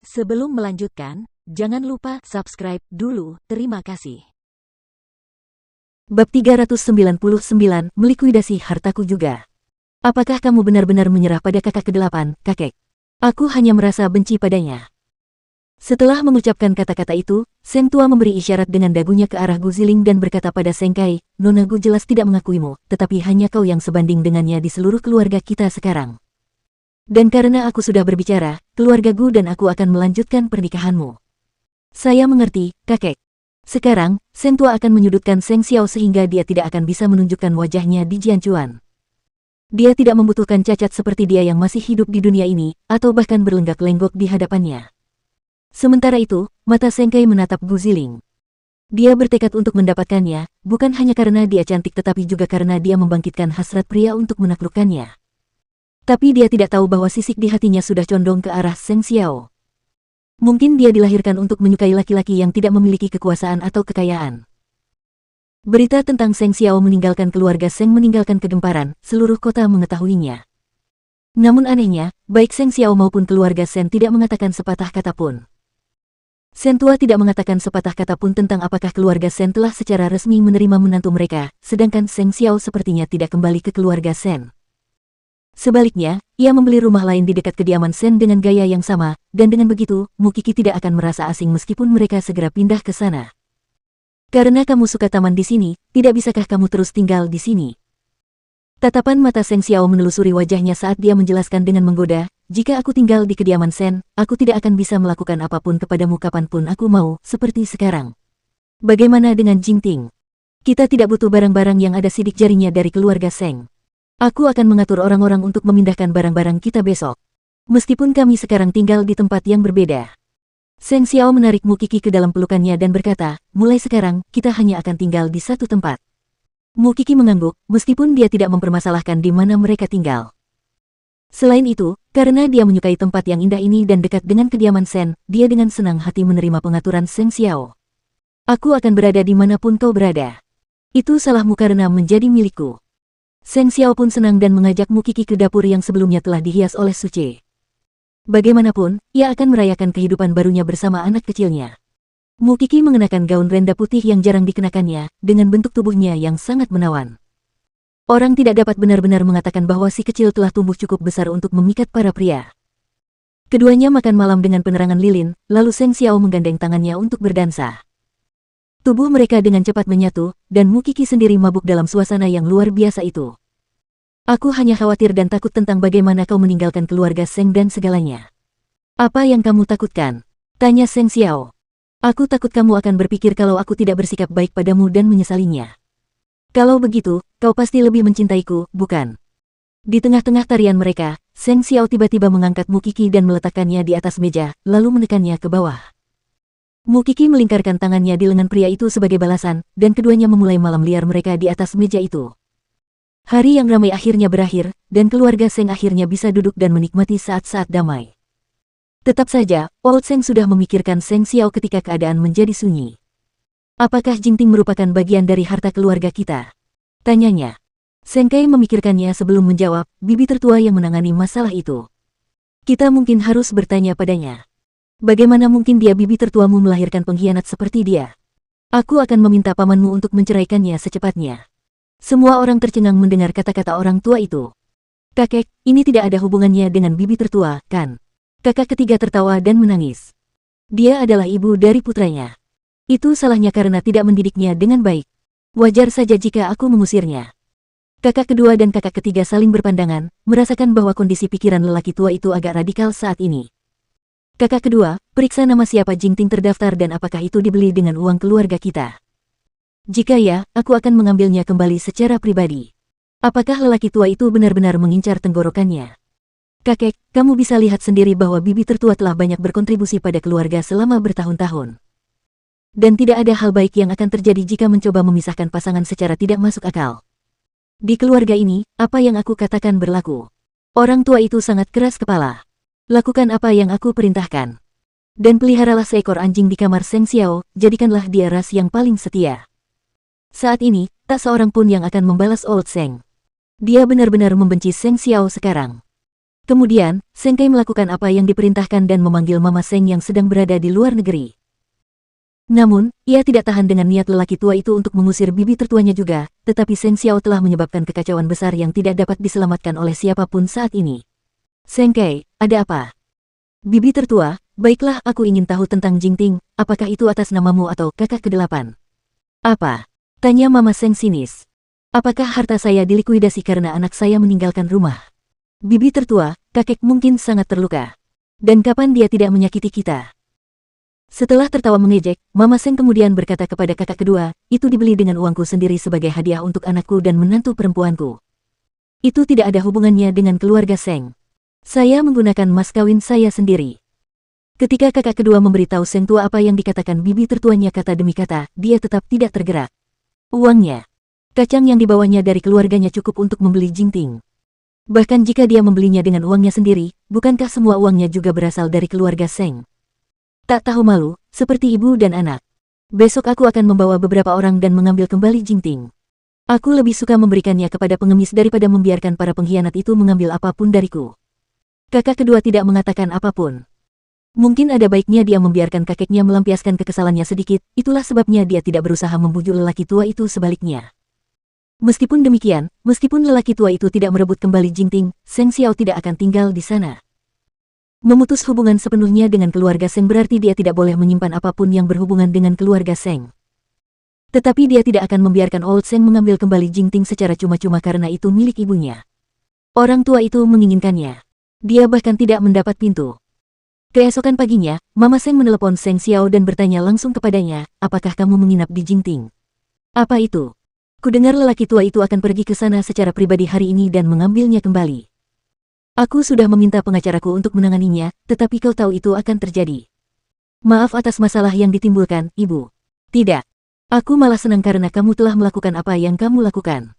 Sebelum melanjutkan, jangan lupa subscribe dulu, terima kasih. Bab 399, melikuidasi hartaku juga. Apakah kamu benar-benar menyerah pada kakak ke-8, kakek? Aku hanya merasa benci padanya. Setelah mengucapkan kata-kata itu, Seng Tua memberi isyarat dengan dagunya ke arah Gu Ziling dan berkata pada Seng Kai, Nona Gu jelas tidak mengakuimu, tetapi hanya kau yang sebanding dengannya di seluruh keluarga kita sekarang. Dan karena aku sudah berbicara, keluarga Gu dan aku akan melanjutkan pernikahanmu. Saya mengerti, kakek. Sekarang, Seng Tua akan menyudutkan Seng Xiao sehingga dia tidak akan bisa menunjukkan wajahnya di Jianchuan. Dia tidak membutuhkan cacat seperti dia yang masih hidup di dunia ini, atau bahkan berlenggak-lenggok di hadapannya. Sementara itu, mata Seng Kai menatap Gu Ziling. Dia bertekad untuk mendapatkannya, bukan hanya karena dia cantik tetapi juga karena dia membangkitkan hasrat pria untuk menaklukkannya. Tapi dia tidak tahu bahwa sisik di hatinya sudah condong ke arah Seng Xiao. Mungkin dia dilahirkan untuk menyukai laki-laki yang tidak memiliki kekuasaan atau kekayaan. Berita tentang Seng Xiao meninggalkan keluarga Seng meninggalkan kegemparan, seluruh kota mengetahuinya. Namun anehnya, baik Seng Xiao maupun keluarga Seng tidak mengatakan sepatah kata pun. Seng Tua tidak mengatakan sepatah kata pun tentang apakah keluarga Seng telah secara resmi menerima menantu mereka, sedangkan Seng Xiao sepertinya tidak kembali ke keluarga Seng. Sebaliknya, ia membeli rumah lain di dekat kediaman Seng dengan gaya yang sama, dan dengan begitu, Mu Qi tidak akan merasa asing meskipun mereka segera pindah ke sana. Karena kamu suka taman di sini, tidak bisakah kamu terus tinggal di sini? Tatapan mata Seng Xiao menelusuri wajahnya saat dia menjelaskan dengan menggoda, jika aku tinggal di kediaman Seng, aku tidak akan bisa melakukan apapun kepadamu kapanpun aku mau, seperti sekarang. Bagaimana dengan Jingting? Kita tidak butuh barang-barang yang ada sidik jarinya dari keluarga Seng. Aku akan mengatur orang-orang untuk memindahkan barang-barang kita besok. Meskipun kami sekarang tinggal di tempat yang berbeda. Seng Xiao menarik Mu Qi ke dalam pelukannya dan berkata, mulai sekarang, kita hanya akan tinggal di satu tempat. Mu Qi mengangguk, meskipun dia tidak mempermasalahkan di mana mereka tinggal. Selain itu, karena dia menyukai tempat yang indah ini dan dekat dengan kediaman Seng, dia dengan senang hati menerima pengaturan Seng Xiao. Aku akan berada di manapun kau berada. Itu salahmu karena menjadi milikku. Seng Xiao pun senang dan mengajak Mu Qi ke dapur yang sebelumnya telah dihias oleh Suce. Bagaimanapun, ia akan merayakan kehidupan barunya bersama anak kecilnya. Mu Qi mengenakan gaun renda putih yang jarang dikenakannya, dengan bentuk tubuhnya yang sangat menawan. Orang tidak dapat benar-benar mengatakan bahwa si kecil telah tumbuh cukup besar untuk memikat para pria. Keduanya makan malam dengan penerangan lilin, lalu Seng Xiao menggandeng tangannya untuk berdansa. Tubuh mereka dengan cepat menyatu, dan Mu Qi sendiri mabuk dalam suasana yang luar biasa itu. Aku hanya khawatir dan takut tentang bagaimana kau meninggalkan keluarga Seng dan segalanya. Apa yang kamu takutkan? Tanya Seng Xiao. Aku takut kamu akan berpikir kalau aku tidak bersikap baik padamu dan menyesalinya. Kalau begitu, kau pasti lebih mencintaiku, bukan? Di tengah-tengah tarian mereka, Seng Xiao tiba-tiba mengangkat Mu Qi dan meletakkannya di atas meja, lalu menekannya ke bawah. Mu Qi melingkarkan tangannya di lengan pria itu sebagai balasan, dan keduanya memulai malam liar mereka di atas meja itu. Hari yang ramai akhirnya berakhir, dan keluarga Seng akhirnya bisa duduk dan menikmati saat-saat damai. Tetap saja, Old Seng sudah memikirkan Seng Xiao ketika keadaan menjadi sunyi. Apakah Jingting merupakan bagian dari harta keluarga kita? Tanyanya. Seng Kai memikirkannya sebelum menjawab, bibi tertua yang menangani masalah itu. Kita mungkin harus bertanya padanya. Bagaimana mungkin dia bibi tertuamu melahirkan pengkhianat seperti dia? Aku akan meminta pamanmu untuk menceraikannya secepatnya. Semua orang tercengang mendengar kata-kata orang tua itu. Kakek, ini tidak ada hubungannya dengan bibi tertua, kan? Kakak ketiga tertawa dan menangis. Dia adalah ibu dari putranya. Itu salahnya karena tidak mendidiknya dengan baik. Wajar saja jika aku mengusirnya. Kakak kedua dan kakak ketiga saling berpandangan, merasakan bahwa kondisi pikiran lelaki tua itu agak radikal saat ini. Kakak kedua, periksa nama siapa Jingting terdaftar dan apakah itu dibeli dengan uang keluarga kita. Jika ya, aku akan mengambilnya kembali secara pribadi. Apakah lelaki tua itu benar-benar mengincar tenggorokannya? Kakek, kamu bisa lihat sendiri bahwa bibi tertua telah banyak berkontribusi pada keluarga selama bertahun-tahun. Dan tidak ada hal baik yang akan terjadi jika mencoba memisahkan pasangan secara tidak masuk akal. Di keluarga ini, apa yang aku katakan berlaku. Orang tua itu sangat keras kepala. Lakukan apa yang aku perintahkan. Dan peliharalah seekor anjing di kamar Seng Xiao, jadikanlah dia ras yang paling setia. Saat ini, tak seorang pun yang akan membalas Old Seng. Dia benar-benar membenci Seng Xiao sekarang. Kemudian, Seng Kai melakukan apa yang diperintahkan dan memanggil Mama Seng yang sedang berada di luar negeri. Namun, ia tidak tahan dengan niat lelaki tua itu untuk mengusir bibi tertuanya juga, tetapi Seng Xiao telah menyebabkan kekacauan besar yang tidak dapat diselamatkan oleh siapapun saat ini. Seng Kai, ada apa? Bibi tertua, baiklah aku ingin tahu tentang Jingting, apakah itu atas namamu atau kakak ke-8? Apa? Tanya Mama Seng sinis. Apakah harta saya dilikuidasi karena anak saya meninggalkan rumah? Bibi tertua, kakek mungkin sangat terluka. Dan kapan dia tidak menyakiti kita? Setelah tertawa mengejek, Mama Seng kemudian berkata kepada kakak kedua, itu dibeli dengan uangku sendiri sebagai hadiah untuk anakku dan menantu perempuanku. Itu tidak ada hubungannya dengan keluarga Seng. Saya menggunakan mas kawin saya sendiri. Ketika kakak kedua memberitahu Seng tua apa yang dikatakan bibi tertuanya kata demi kata, dia tetap tidak tergerak. Uangnya. Kacang yang dibawanya dari keluarganya cukup untuk membeli Jingting. Bahkan jika dia membelinya dengan uangnya sendiri, bukankah semua uangnya juga berasal dari keluarga Seng? Tak tahu malu, seperti ibu dan anak. Besok aku akan membawa beberapa orang dan mengambil kembali Jingting. Aku lebih suka memberikannya kepada pengemis daripada membiarkan para pengkhianat itu mengambil apapun dariku. Kakak kedua tidak mengatakan apapun. Mungkin ada baiknya dia membiarkan kakeknya melampiaskan kekesalannya sedikit, itulah sebabnya dia tidak berusaha membujuk lelaki tua itu sebaliknya. Meskipun demikian, meskipun lelaki tua itu tidak merebut kembali Jingting, Seng Xiao tidak akan tinggal di sana. Memutus hubungan sepenuhnya dengan keluarga Seng berarti dia tidak boleh menyimpan apapun yang berhubungan dengan keluarga Seng. Tetapi dia tidak akan membiarkan Old Seng mengambil kembali Jingting secara cuma-cuma karena itu milik ibunya. Orang tua itu menginginkannya. Dia bahkan tidak mendapat pintu. Keesokan paginya, Mama Seng menelepon Seng Xiao dan bertanya langsung kepadanya, apakah kamu menginap di Jingting? Apa itu? Kudengar lelaki tua itu akan pergi ke sana secara pribadi hari ini dan mengambilnya kembali. Aku sudah meminta pengacaraku untuk menanganinya, tetapi kau tahu itu akan terjadi. Maaf atas masalah yang ditimbulkan, Ibu. Tidak. Aku malah senang karena kamu telah melakukan apa yang kamu lakukan.